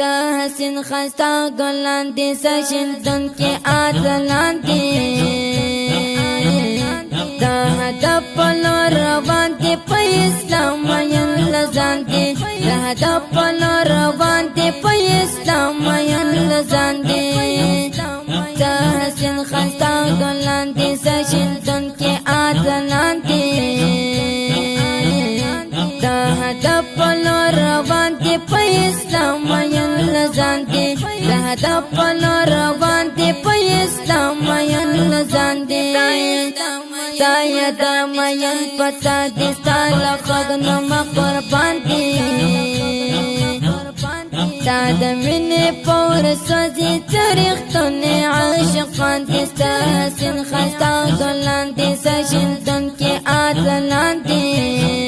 تحسین خستا گلان دی سشن دن کے آتلان دی دا هدف پلو روان دی پا اسلام ین لزان دی دا هدف پلو روان دی پا اسلام ین لزان دی تحسین خستا گلان دی سشن دن کے آتلان دی دا هدف پلو روان دی پا اسلام ین لزان دی دا هدف پلو روان دی پا اسلام ین لزان دی دا یدا مین پتا دی ستالا خدنم قربان دی دا دمینی پور سوزی تریختونی عاشقان دی تحسین خستا گلان دی سشن دن کی آتلان دی